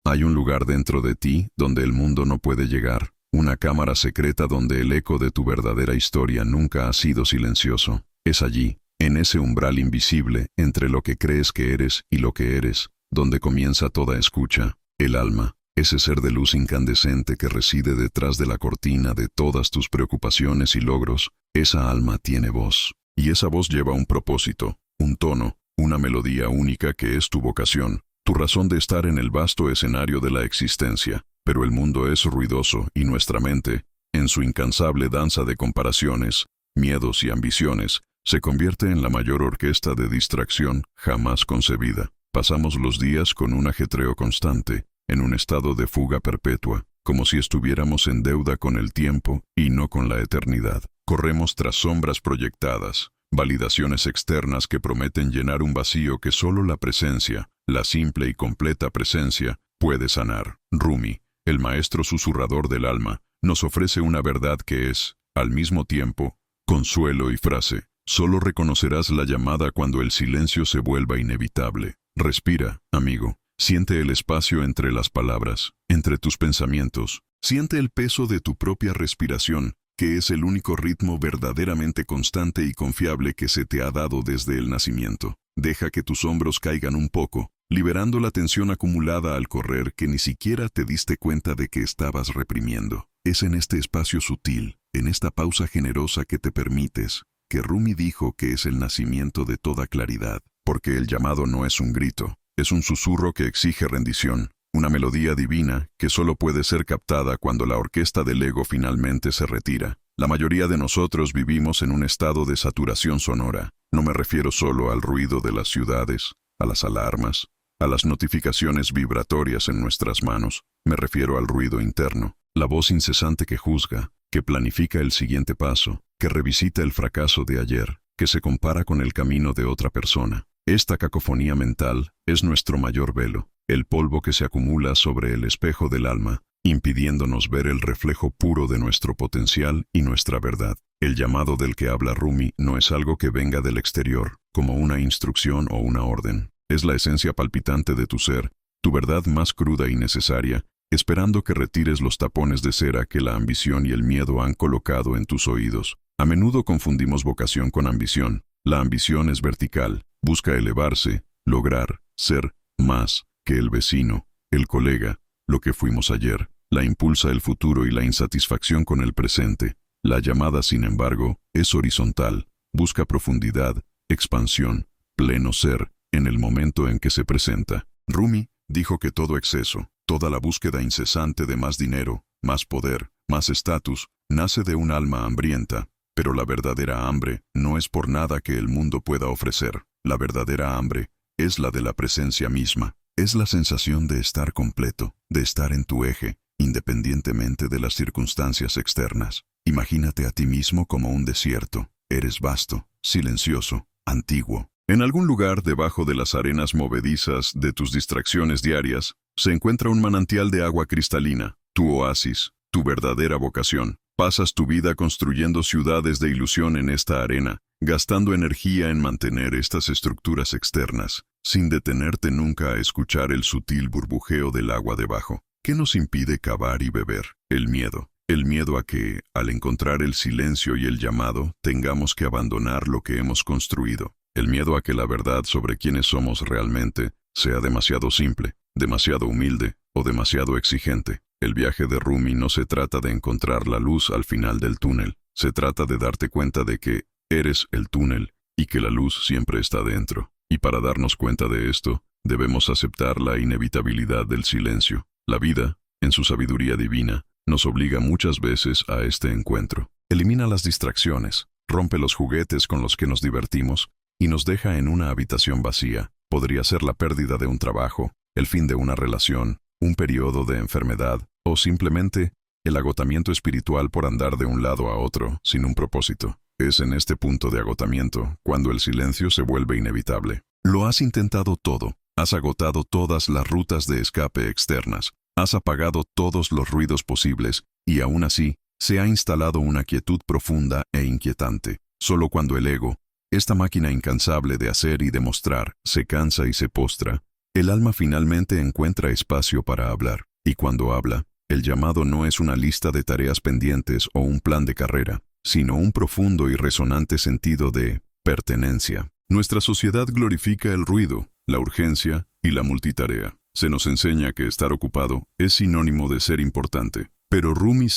Hay un lugar dentro de ti donde el mundo no puede llegar, una cámara secreta donde el eco de tu verdadera historia nunca ha sido silencioso. Es allí, en ese umbral invisible entre lo que crees que eres y lo que eres, donde comienza toda escucha, el alma, ese ser de luz incandescente que reside detrás de la cortina de todas tus preocupaciones y logros. Esa alma tiene voz, y esa voz lleva un propósito, un tono, una melodía única que es tu vocación, tu razón de estar en el vasto escenario de la existencia. Pero el mundo es ruidoso y nuestra mente, en su incansable danza de comparaciones, miedos y ambiciones, se convierte en la mayor orquesta de distracción jamás concebida. Pasamos los días con un ajetreo constante, en un estado de fuga perpetua, como si estuviéramos en deuda con el tiempo y no con la eternidad. Corremos tras sombras proyectadas, validaciones externas que prometen llenar un vacío que solo la presencia, la simple y completa presencia, puede sanar. Rumi, el maestro susurrador del alma, nos ofrece una verdad que es, al mismo tiempo, consuelo y frase. Solo reconocerás la llamada cuando el silencio se vuelva inevitable. Respira, amigo. Siente el espacio entre las palabras, entre tus pensamientos. Siente el peso de tu propia respiración, que es el único ritmo verdaderamente constante y confiable que se te ha dado desde el nacimiento. Deja que tus hombros caigan un poco, liberando la tensión acumulada al correr que ni siquiera te diste cuenta de que estabas reprimiendo. Es en este espacio sutil, en esta pausa generosa que te permites, que Rumi dijo que es el nacimiento de toda claridad, porque el llamado no es un grito, es un susurro que exige rendición, una melodía divina que solo puede ser captada cuando la orquesta del ego finalmente se retira. La mayoría de nosotros vivimos en un estado de saturación sonora. No me refiero solo al ruido de las ciudades, a las alarmas, a las notificaciones vibratorias en nuestras manos. Me refiero al ruido interno, la voz incesante que juzga, que planifica el siguiente paso, que revisita el fracaso de ayer, que se compara con el camino de otra persona. Esta cacofonía mental es nuestro mayor velo, el polvo que se acumula sobre el espejo del alma, impidiéndonos ver el reflejo puro de nuestro potencial y nuestra verdad. El llamado del que habla Rumi no es algo que venga del exterior, como una instrucción o una orden. Es la esencia palpitante de tu ser, tu verdad más cruda y necesaria, esperando que retires los tapones de cera que la ambición y el miedo han colocado en tus oídos. A menudo confundimos vocación con ambición. La ambición es vertical, busca elevarse, lograr, ser más que el vecino, el colega, lo que fuimos ayer. La impulsa el futuro y la insatisfacción con el presente. La llamada, sin embargo, es horizontal, busca profundidad, expansión, pleno ser, en el momento en que se presenta. Rumi dijo que todo exceso, toda la búsqueda incesante de más dinero, más poder, más estatus, nace de un alma hambrienta, pero la verdadera hambre no es por nada que el mundo pueda ofrecer. La verdadera hambre es la de la presencia misma. Es la sensación de estar completo, de estar en tu eje, independientemente de las circunstancias externas. Imagínate a ti mismo como un desierto. Eres vasto, silencioso, antiguo. En algún lugar debajo de las arenas movedizas de tus distracciones diarias, se encuentra un manantial de agua cristalina, tu oasis, tu verdadera vocación. Pasas tu vida construyendo ciudades de ilusión en esta arena, gastando energía en mantener estas estructuras externas, sin detenerte nunca a escuchar el sutil burbujeo del agua debajo. ¿Qué nos impide cavar y beber? El miedo. El miedo a que, al encontrar el silencio y el llamado, tengamos que abandonar lo que hemos construido. El miedo a que la verdad sobre quiénes somos realmente sea demasiado simple, demasiado humilde o demasiado exigente. El viaje de Rumi no se trata de encontrar la luz al final del túnel. Se trata de darte cuenta de que eres el túnel y que la luz siempre está dentro. Y para darnos cuenta de esto, debemos aceptar la inevitabilidad del silencio. La vida, en su sabiduría divina, nos obliga muchas veces a este encuentro. Elimina las distracciones, rompe los juguetes con los que nos divertimos y nos deja en una habitación vacía. Podría ser la pérdida de un trabajo, el fin de una relación, un periodo de enfermedad o simplemente el agotamiento espiritual por andar de un lado a otro sin un propósito. Es en este punto de agotamiento cuando el silencio se vuelve inevitable. Lo has intentado todo, has agotado todas las rutas de escape externas, has apagado todos los ruidos posibles y aún así se ha instalado una quietud profunda e inquietante. Solo cuando el ego, esta máquina incansable de hacer y demostrar, se cansa y se postra, el alma finalmente encuentra espacio para hablar. Y cuando habla, el llamado no es una lista de tareas pendientes o un plan de carrera, sino un profundo y resonante sentido de pertenencia. Nuestra sociedad glorifica el ruido, la urgencia y la multitarea. Se nos enseña que estar ocupado es sinónimo de ser importante. Pero Rumi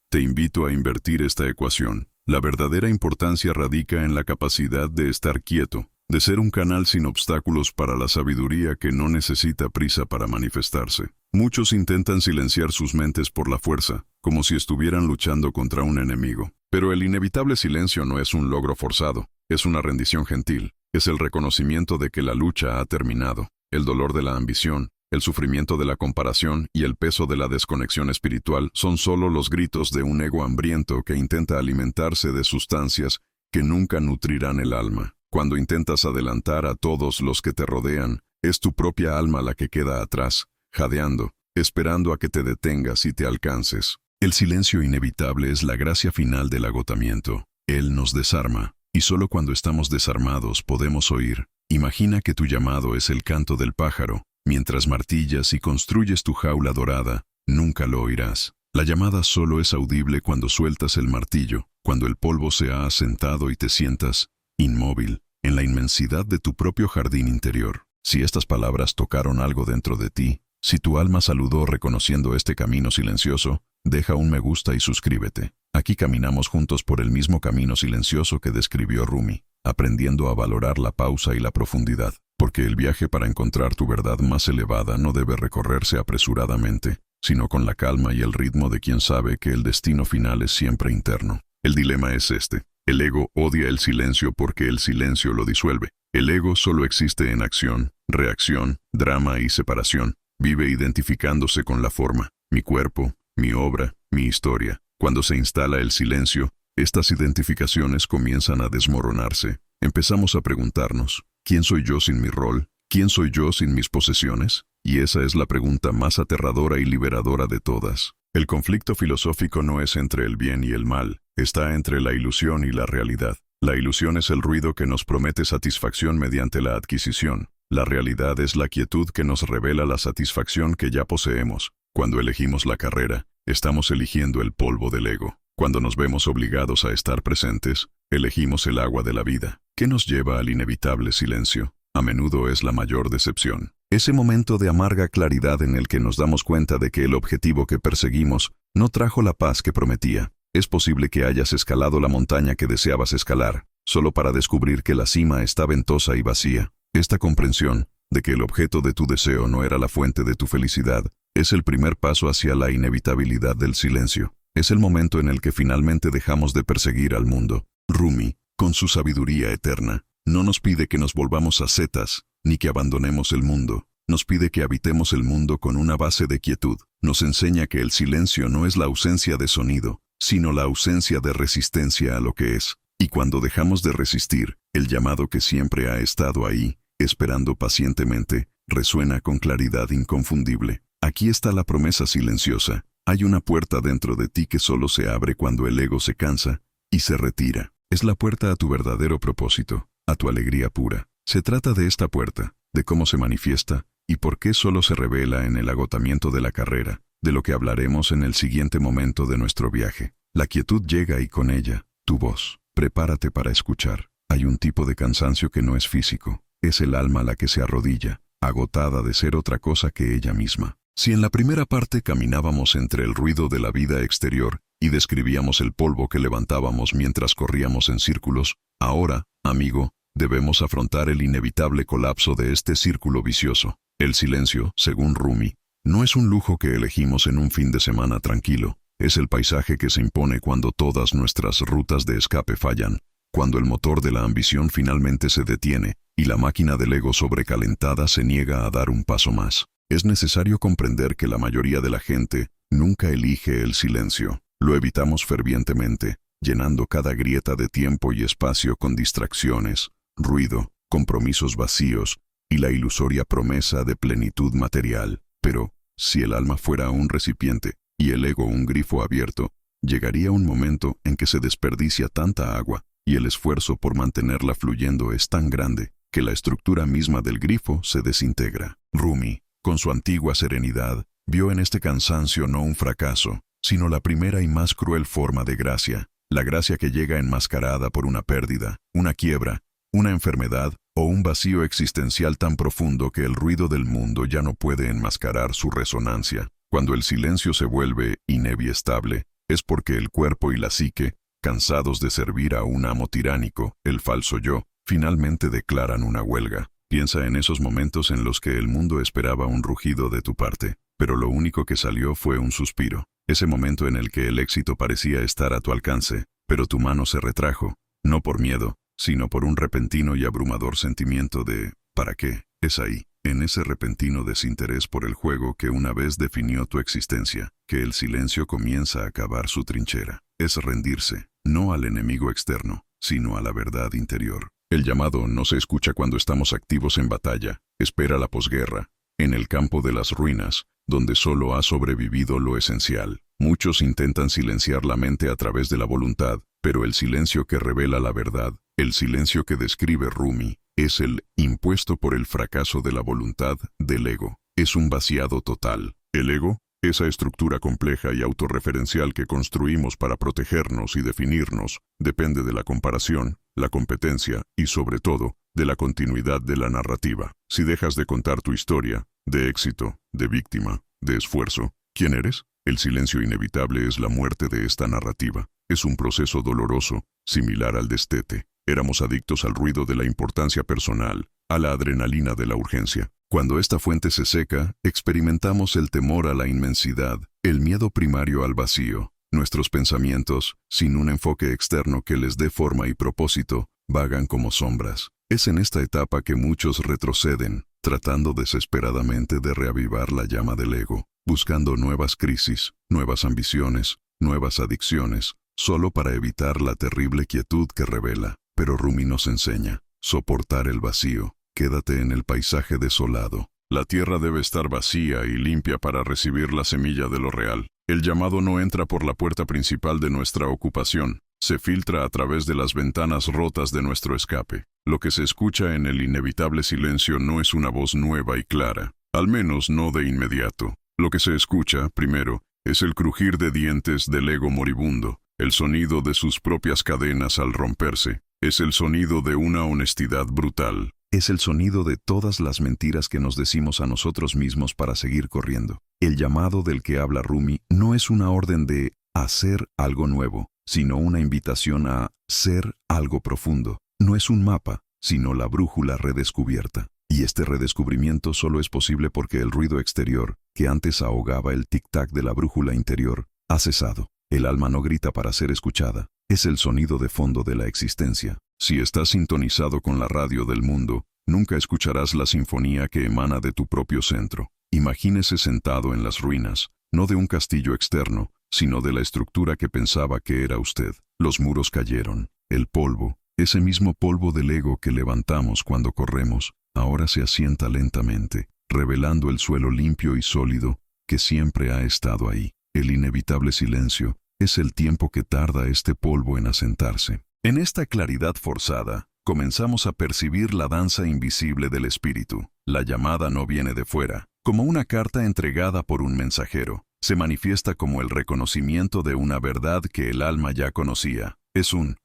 te invito a invertir esta ecuación. La verdadera importancia radica en la capacidad de estar quieto, de ser un canal sin obstáculos para la sabiduría que no necesita prisa para manifestarse. Muchos intentan silenciar sus mentes por la fuerza, como si estuvieran luchando contra un enemigo. Pero el inevitable silencio no es un logro forzado, es una rendición gentil, es el reconocimiento de que la lucha ha terminado. El dolor de la ambición, el sufrimiento de la comparación y el peso de la desconexión espiritual son solo los gritos de un ego hambriento que intenta alimentarse de sustancias que nunca nutrirán el alma. Cuando intentas adelantar a todos los que te rodean, es tu propia alma la que queda atrás, jadeando, esperando a que te detengas y te alcances. El silencio inevitable es la gracia final del agotamiento. Él nos desarma, y solo cuando estamos desarmados podemos oír. Imagina que tu llamado es el canto del pájaro. Mientras martillas y construyes tu jaula dorada, nunca lo oirás. La llamada solo es audible cuando sueltas el martillo, cuando el polvo se ha asentado y te sientas inmóvil, en la inmensidad de tu propio jardín interior. Si estas palabras tocaron algo dentro de ti, si tu alma saludó reconociendo este camino silencioso, deja un me gusta y suscríbete. Aquí caminamos juntos por el mismo camino silencioso que describió Rumi, aprendiendo a valorar la pausa y la profundidad, porque el viaje para encontrar tu verdad más elevada no debe recorrerse apresuradamente, sino con la calma y el ritmo de quien sabe que el destino final es siempre interno. El dilema es este. El ego odia el silencio porque el silencio lo disuelve. El ego solo existe en acción, reacción, drama y separación. Vive identificándose con la forma, mi cuerpo, mi obra, mi historia. Cuando se instala el silencio, estas identificaciones comienzan a desmoronarse. Empezamos a preguntarnos, ¿quién soy yo sin mi rol? ¿Quién soy yo sin mis posesiones? Y esa es la pregunta más aterradora y liberadora de todas. El conflicto filosófico no es entre el bien y el mal, está entre la ilusión y la realidad. La ilusión es el ruido que nos promete satisfacción mediante la adquisición. La realidad es la quietud que nos revela la satisfacción que ya poseemos. Cuando elegimos la carrera, estamos eligiendo el polvo del ego. Cuando nos vemos obligados a estar presentes, elegimos el agua de la vida. ¿Qué nos lleva al inevitable silencio? A menudo es la mayor decepción. Ese momento de amarga claridad en el que nos damos cuenta de que el objetivo que perseguimos no trajo la paz que prometía. Es posible que hayas escalado la montaña que deseabas escalar, solo para descubrir que la cima está ventosa y vacía. Esta comprensión de que el objeto de tu deseo no era la fuente de tu felicidad es el primer paso hacia la inevitabilidad del silencio. Es el momento en el que finalmente dejamos de perseguir al mundo. Rumi, con su sabiduría eterna, no nos pide que nos volvamos ascetas, ni que abandonemos el mundo. Nos pide que habitemos el mundo con una base de quietud. Nos enseña que el silencio no es la ausencia de sonido, sino la ausencia de resistencia a lo que es. Y cuando dejamos de resistir, el llamado que siempre ha estado ahí, esperando pacientemente, resuena con claridad inconfundible. Aquí está la promesa silenciosa. Hay una puerta dentro de ti que solo se abre cuando el ego se cansa y se retira. Es la puerta a tu verdadero propósito, a tu alegría pura. Se trata de esta puerta, de cómo se manifiesta y por qué solo se revela en el agotamiento de la carrera, de lo que hablaremos en el siguiente momento de nuestro viaje. La quietud llega y con ella, tu voz. Prepárate para escuchar. Hay un tipo de cansancio que no es físico, es el alma la que se arrodilla, agotada de ser otra cosa que ella misma. Si en la primera parte caminábamos entre el ruido de la vida exterior y describíamos el polvo que levantábamos mientras corríamos en círculos, ahora, amigo, debemos afrontar el inevitable colapso de este círculo vicioso. El silencio, según Rumi, no es un lujo que elegimos en un fin de semana tranquilo, es el paisaje que se impone cuando todas nuestras rutas de escape fallan, cuando el motor de la ambición finalmente se detiene y la máquina del ego sobrecalentada se niega a dar un paso más. Es necesario comprender que la mayoría de la gente nunca elige el silencio. Lo evitamos fervientemente, llenando cada grieta de tiempo y espacio con distracciones, ruido, compromisos vacíos y la ilusoria promesa de plenitud material. Pero, si el alma fuera un recipiente y el ego un grifo abierto, llegaría un momento en que se desperdicia tanta agua y el esfuerzo por mantenerla fluyendo es tan grande que la estructura misma del grifo se desintegra. Rumi, con su antigua serenidad, vio en este cansancio no un fracaso, sino la primera y más cruel forma de gracia, la gracia que llega enmascarada por una pérdida, una quiebra, una enfermedad o un vacío existencial tan profundo que el ruido del mundo ya no puede enmascarar su resonancia. Cuando el silencio se vuelve inevitable, es porque el cuerpo y la psique, cansados de servir a un amo tiránico, el falso yo, finalmente declaran una huelga. Piensa en esos momentos en los que el mundo esperaba un rugido de tu parte, pero lo único que salió fue un suspiro. Ese momento en el que el éxito parecía estar a tu alcance, pero tu mano se retrajo, no por miedo, sino por un repentino y abrumador sentimiento de ¿para qué? Es ahí, en ese repentino desinterés por el juego que una vez definió tu existencia, que el silencio comienza a cavar su trinchera. Es rendirse, no al enemigo externo, sino a la verdad interior. El llamado no se escucha cuando estamos activos en batalla, espera la posguerra, en el campo de las ruinas, donde solo ha sobrevivido lo esencial. Muchos intentan silenciar la mente a través de la voluntad, pero el silencio que revela la verdad, el silencio que describe Rumi, es el impuesto por el fracaso de la voluntad del ego. Es un vaciado total. El ego, esa estructura compleja y autorreferencial que construimos para protegernos y definirnos, depende de la comparación, la competencia y, sobre todo, de la continuidad de la narrativa. Si dejas de contar tu historia, de éxito, de víctima, de esfuerzo, ¿quién eres? El silencio inevitable es la muerte de esta narrativa. Es un proceso doloroso, similar al destete. Éramos adictos al ruido de la importancia personal, a la adrenalina de la urgencia. Cuando esta fuente se seca, experimentamos el temor a la inmensidad, el miedo primario al vacío. Nuestros pensamientos, sin un enfoque externo que les dé forma y propósito, vagan como sombras. Es en esta etapa que muchos retroceden, tratando desesperadamente de reavivar la llama del ego, buscando nuevas crisis, nuevas ambiciones, nuevas adicciones, solo para evitar la terrible quietud que revela. Pero Rumi nos enseña, soportar el vacío, quédate en el paisaje desolado. La tierra debe estar vacía y limpia para recibir la semilla de lo real. El llamado no entra por la puerta principal de nuestra ocupación, se filtra a través de las ventanas rotas de nuestro escape. Lo que se escucha en el inevitable silencio no es una voz nueva y clara, al menos no de inmediato. Lo que se escucha, primero, es el crujir de dientes del ego moribundo, el sonido de sus propias cadenas al romperse. Es el sonido de una honestidad brutal. Es el sonido de todas las mentiras que nos decimos a nosotros mismos para seguir corriendo. El llamado del que habla Rumi no es una orden de hacer algo nuevo, sino una invitación a ser algo profundo. No es un mapa, sino la brújula redescubierta. Y este redescubrimiento solo es posible porque el ruido exterior, que antes ahogaba el tic-tac de la brújula interior, ha cesado. El alma no grita para ser escuchada. Es el sonido de fondo de la existencia. Si estás sintonizado con la radio del mundo, nunca escucharás la sinfonía que emana de tu propio centro. Imagínese sentado en las ruinas, no de un castillo externo, sino de la estructura que pensaba que era usted. Los muros cayeron. El polvo, ese mismo polvo del ego que levantamos cuando corremos, ahora se asienta lentamente, revelando el suelo limpio y sólido que siempre ha estado ahí. El inevitable silencio es el tiempo que tarda este polvo en asentarse. En esta claridad forzada, comenzamos a percibir la danza invisible del espíritu. La llamada no viene de fuera, como una carta entregada por un mensajero. Se manifiesta como el reconocimiento de una verdad que el alma ya conocía. Es un,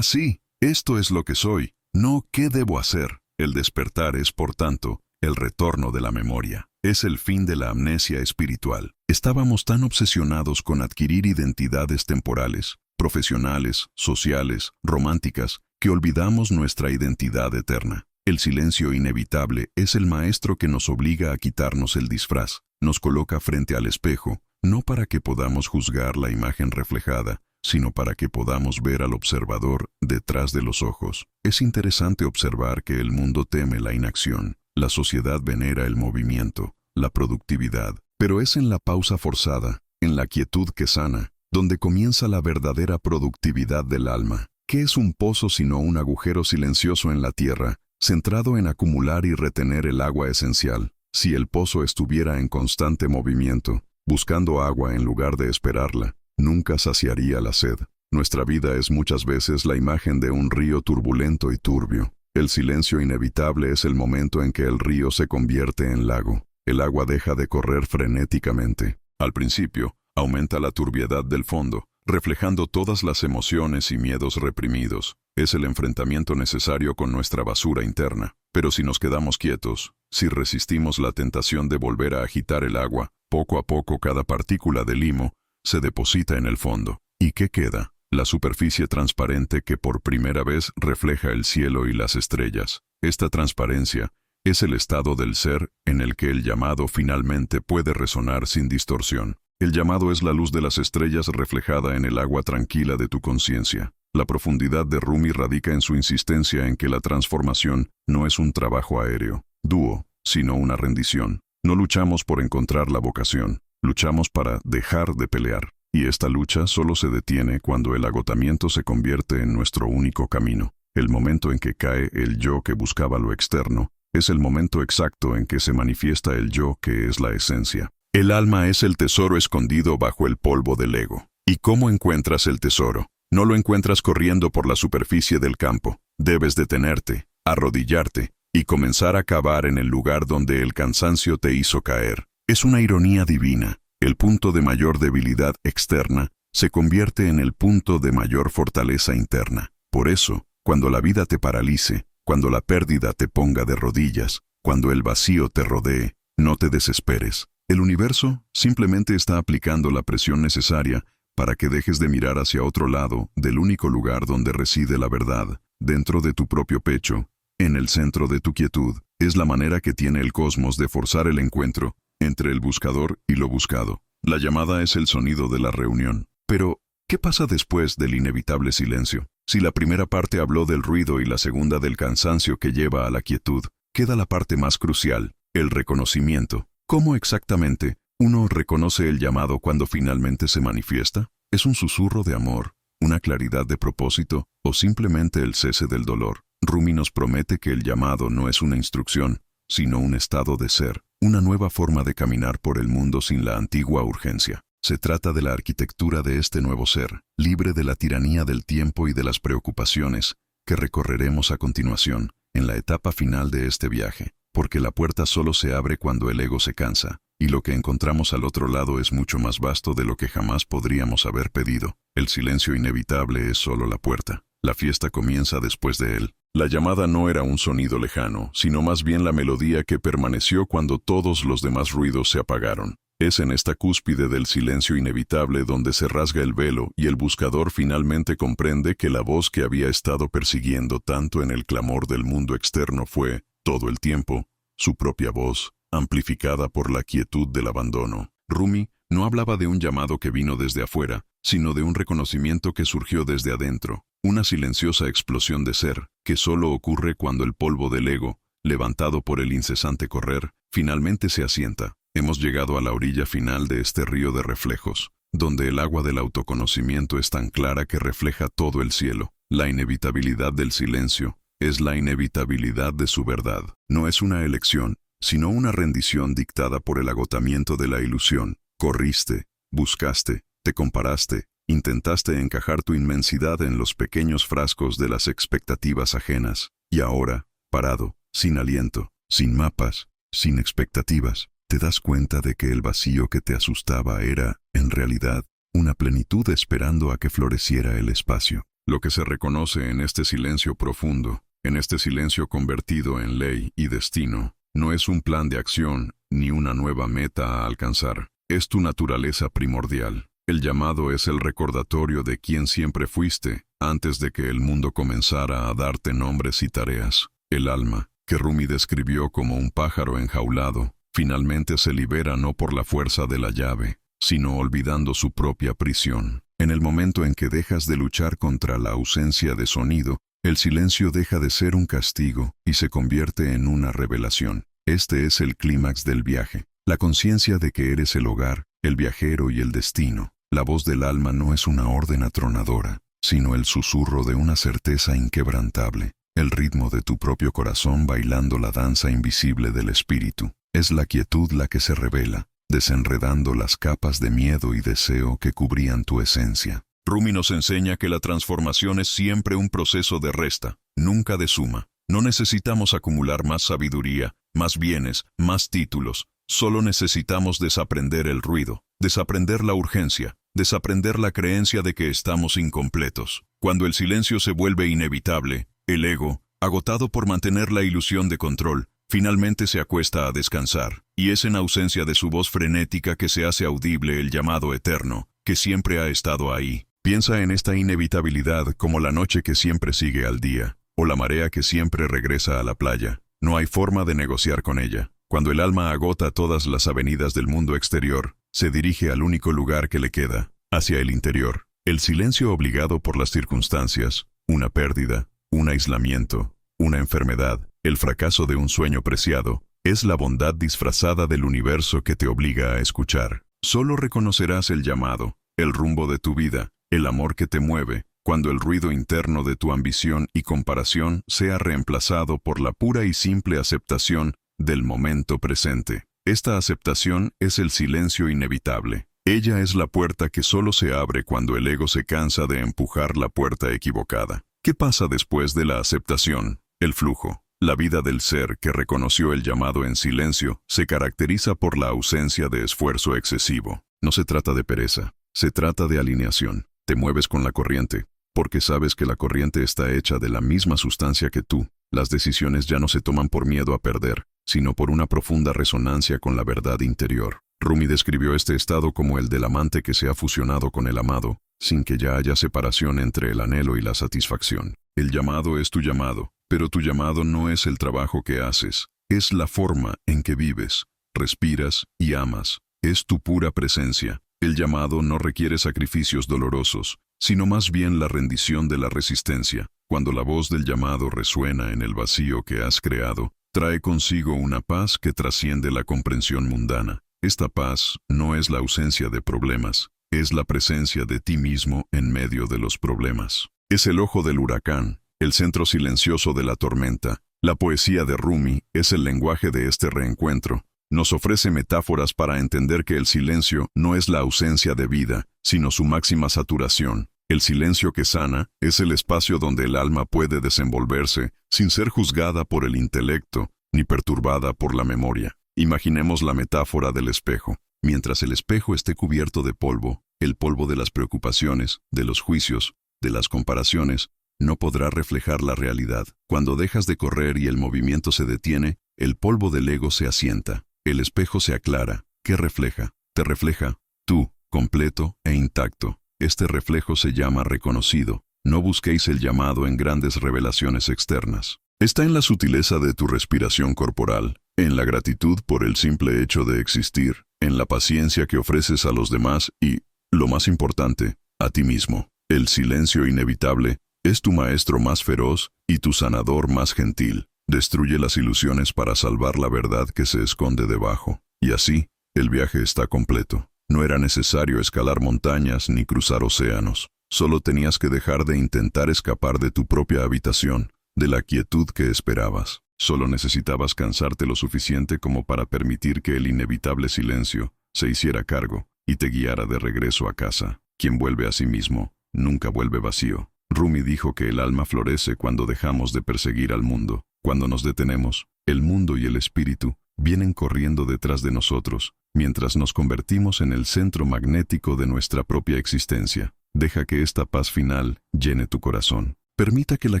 sí, esto es lo que soy, no qué debo hacer. El despertar es, por tanto, el retorno de la memoria. Es el fin de la amnesia espiritual. Estábamos tan obsesionados con adquirir identidades temporales, profesionales, sociales, románticas, que olvidamos nuestra identidad eterna. El silencio inevitable es el maestro que nos obliga a quitarnos el disfraz. Nos coloca frente al espejo, no para que podamos juzgar la imagen reflejada, sino para que podamos ver al observador detrás de los ojos. Es interesante observar que el mundo teme la inacción. La sociedad venera el movimiento, la productividad, pero es en la pausa forzada, en la quietud que sana, donde comienza la verdadera productividad del alma. ¿Qué es un pozo sino un agujero silencioso en la tierra, centrado en acumular y retener el agua esencial? Si el pozo estuviera en constante movimiento, buscando agua en lugar de esperarla, nunca saciaría la sed. Nuestra vida es muchas veces la imagen de un río turbulento y turbio. El silencio inevitable es el momento en que el río se convierte en lago. El agua deja de correr frenéticamente. Al principio, aumenta la turbiedad del fondo, reflejando todas las emociones y miedos reprimidos. Es el enfrentamiento necesario con nuestra basura interna. Pero si nos quedamos quietos, si resistimos la tentación de volver a agitar el agua, poco a poco cada partícula de limo se deposita en el fondo. ¿Y qué queda? La superficie transparente que por primera vez refleja el cielo y las estrellas. Esta transparencia es el estado del ser en el que el llamado finalmente puede resonar sin distorsión. El llamado es la luz de las estrellas reflejada en el agua tranquila de tu conciencia. La profundidad de Rumi radica en su insistencia en que la transformación no es un trabajo aéreo, dúo, sino una rendición. No luchamos por encontrar la vocación, luchamos para dejar de pelear. Y esta lucha solo se detiene cuando el agotamiento se convierte en nuestro único camino. El momento en que cae el yo que buscaba lo externo, es el momento exacto en que se manifiesta el yo que es la esencia. El alma es el tesoro escondido bajo el polvo del ego. ¿Y cómo encuentras el tesoro? No lo encuentras corriendo por la superficie del campo. Debes detenerte, arrodillarte y comenzar a cavar en el lugar donde el cansancio te hizo caer. Es una ironía divina. El punto de mayor debilidad externa se convierte en el punto de mayor fortaleza interna. Por eso, cuando la vida te paralice, cuando la pérdida te ponga de rodillas, cuando el vacío te rodee, no te desesperes. El universo simplemente está aplicando la presión necesaria para que dejes de mirar hacia otro lado del único lugar donde reside la verdad, dentro de tu propio pecho, en el centro de tu quietud. Es la manera que tiene el cosmos de forzar el encuentro entre el buscador y lo buscado. La llamada es el sonido de la reunión. Pero, ¿qué pasa después del inevitable silencio? Si la primera parte habló del ruido y la segunda del cansancio que lleva a la quietud, queda la parte más crucial, el reconocimiento. ¿Cómo exactamente uno reconoce el llamado cuando finalmente se manifiesta? ¿Es un susurro de amor, una claridad de propósito o simplemente el cese del dolor? Rumi nos promete que el llamado no es una instrucción, sino un estado de ser, una nueva forma de caminar por el mundo sin la antigua urgencia. Se trata de la arquitectura de este nuevo ser, libre de la tiranía del tiempo y de las preocupaciones, que recorreremos a continuación, en la etapa final de este viaje, porque la puerta solo se abre cuando el ego se cansa, y lo que encontramos al otro lado es mucho más vasto de lo que jamás podríamos haber pedido. El silencio inevitable es solo la puerta. La fiesta comienza después de él. La llamada no era un sonido lejano, sino más bien la melodía que permaneció cuando todos los demás ruidos se apagaron. Es en esta cúspide del silencio inevitable donde se rasga el velo y el buscador finalmente comprende que la voz que había estado persiguiendo tanto en el clamor del mundo externo fue, todo el tiempo, su propia voz, amplificada por la quietud del abandono. Rumi no hablaba de un llamado que vino desde afuera, sino de un reconocimiento que surgió desde adentro, una silenciosa explosión de ser, que solo ocurre cuando el polvo del ego, levantado por el incesante correr, finalmente se asienta. Hemos llegado a la orilla final de este río de reflejos, donde el agua del autoconocimiento es tan clara que refleja todo el cielo. La inevitabilidad del silencio es la inevitabilidad de su verdad. No es una elección, sino una rendición dictada por el agotamiento de la ilusión. Corriste, buscaste, te comparaste, intentaste encajar tu inmensidad en los pequeños frascos de las expectativas ajenas. Y ahora, parado, sin aliento, sin mapas, sin expectativas, te das cuenta de que el vacío que te asustaba era, en realidad, una plenitud esperando a que floreciera el espacio. Lo que se reconoce en este silencio profundo, en este silencio convertido en ley y destino, no es un plan de acción ni una nueva meta a alcanzar. Es tu naturaleza primordial. El llamado es el recordatorio de quién siempre fuiste, antes de que el mundo comenzara a darte nombres y tareas. El alma, que Rumi describió como un pájaro enjaulado, finalmente se libera no por la fuerza de la llave, sino olvidando su propia prisión. En el momento en que dejas de luchar contra la ausencia de sonido, el silencio deja de ser un castigo y se convierte en una revelación. Este es el clímax del viaje. La conciencia de que eres el hogar, el viajero y el destino. La voz del alma no es una orden atronadora, sino el susurro de una certeza inquebrantable, el ritmo de tu propio corazón bailando la danza invisible del espíritu. Es la quietud la que se revela, desenredando las capas de miedo y deseo que cubrían tu esencia. Rumi nos enseña que la transformación es siempre un proceso de resta, nunca de suma. No necesitamos acumular más sabiduría, más bienes, más títulos. Solo necesitamos desaprender el ruido, desaprender la urgencia, desaprender la creencia de que estamos incompletos. Cuando el silencio se vuelve inevitable, el ego, agotado por mantener la ilusión de control, finalmente se acuesta a descansar, y es en ausencia de su voz frenética que se hace audible el llamado eterno, que siempre ha estado ahí. Piensa en esta inevitabilidad como la noche que siempre sigue al día, o la marea que siempre regresa a la playa. No hay forma de negociar con ella. Cuando el alma agota todas las avenidas del mundo exterior, se dirige al único lugar que le queda, hacia el interior. El silencio obligado por las circunstancias, una pérdida, un aislamiento, una enfermedad, el fracaso de un sueño preciado, es la bondad disfrazada del universo que te obliga a escuchar. Solo reconocerás el llamado, el rumbo de tu vida, el amor que te mueve, cuando el ruido interno de tu ambición y comparación sea reemplazado por la pura y simple aceptación del momento presente. Esta aceptación es el silencio inevitable. Ella es la puerta que solo se abre cuando el ego se cansa de empujar la puerta equivocada. ¿Qué pasa después de la aceptación? El flujo. La vida del ser que reconoció el llamado en silencio se caracteriza por la ausencia de esfuerzo excesivo. No se trata de pereza, se trata de alineación. Te mueves con la corriente, porque sabes que la corriente está hecha de la misma sustancia que tú. Las decisiones ya no se toman por miedo a perder, sino por una profunda resonancia con la verdad interior. Rumi describió este estado como el del amante que se ha fusionado con el amado, sin que ya haya separación entre el anhelo y la satisfacción. El llamado es tu llamado, pero tu llamado no es el trabajo que haces, es la forma en que vives, respiras y amas, es tu pura presencia. El llamado no requiere sacrificios dolorosos, sino más bien la rendición de la resistencia. Cuando la voz del llamado resuena en el vacío que has creado, trae consigo una paz que trasciende la comprensión mundana. Esta paz no es la ausencia de problemas, es la presencia de ti mismo en medio de los problemas. Es el ojo del huracán, el centro silencioso de la tormenta. La poesía de Rumi es el lenguaje de este reencuentro. Nos ofrece metáforas para entender que el silencio no es la ausencia de vida, sino su máxima saturación. El silencio que sana es el espacio donde el alma puede desenvolverse sin ser juzgada por el intelecto ni perturbada por la memoria. Imaginemos la metáfora del espejo. Mientras el espejo esté cubierto de polvo, el polvo de las preocupaciones, de los juicios, de las comparaciones, no podrá reflejar la realidad. Cuando dejas de correr y el movimiento se detiene, el polvo del ego se asienta. El espejo se aclara. ¿Qué refleja? Te refleja tú, completo e intacto. Este reflejo se llama reconocido. No busquéis el llamado en grandes revelaciones externas. Está en la sutileza de tu respiración corporal, en la gratitud por el simple hecho de existir, en la paciencia que ofreces a los demás y, lo más importante, a ti mismo. El silencio inevitable es tu maestro más feroz y tu sanador más gentil. Destruye las ilusiones para salvar la verdad que se esconde debajo. Y así, el viaje está completo. No era necesario escalar montañas ni cruzar océanos. Solo tenías que dejar de intentar escapar de tu propia habitación, de la quietud que esperabas. Solo necesitabas cansarte lo suficiente como para permitir que el inevitable silencio se hiciera cargo y te guiara de regreso a casa. Quien vuelve a sí mismo, nunca vuelve vacío. Rumi dijo que el alma florece cuando dejamos de perseguir al mundo. Cuando nos detenemos, el mundo y el espíritu vienen corriendo detrás de nosotros, mientras nos convertimos en el centro magnético de nuestra propia existencia. Deja que esta paz final llene tu corazón. Permita que la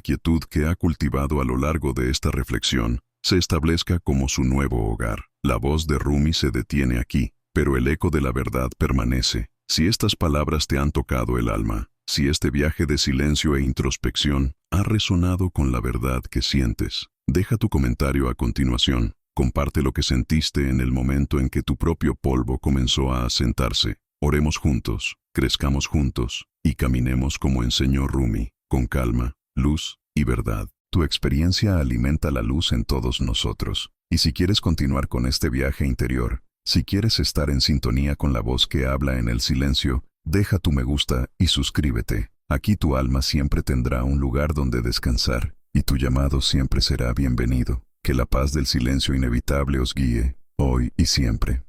quietud que ha cultivado a lo largo de esta reflexión se establezca como su nuevo hogar. La voz de Rumi se detiene aquí, pero el eco de la verdad permanece. Si estas palabras te han tocado el alma, si este viaje de silencio e introspección ha resonado con la verdad que sientes, deja tu comentario a continuación. Comparte lo que sentiste en el momento en que tu propio polvo comenzó a asentarse. Oremos juntos, crezcamos juntos y caminemos como enseñó Rumi, con calma, luz y verdad. Tu experiencia alimenta la luz en todos nosotros. Y si quieres continuar con este viaje interior, si quieres estar en sintonía con la voz que habla en el silencio, deja tu me gusta y suscríbete. Aquí tu alma siempre tendrá un lugar donde descansar, y tu llamado siempre será bienvenido. Que la paz del silencio inevitable os guíe, hoy y siempre.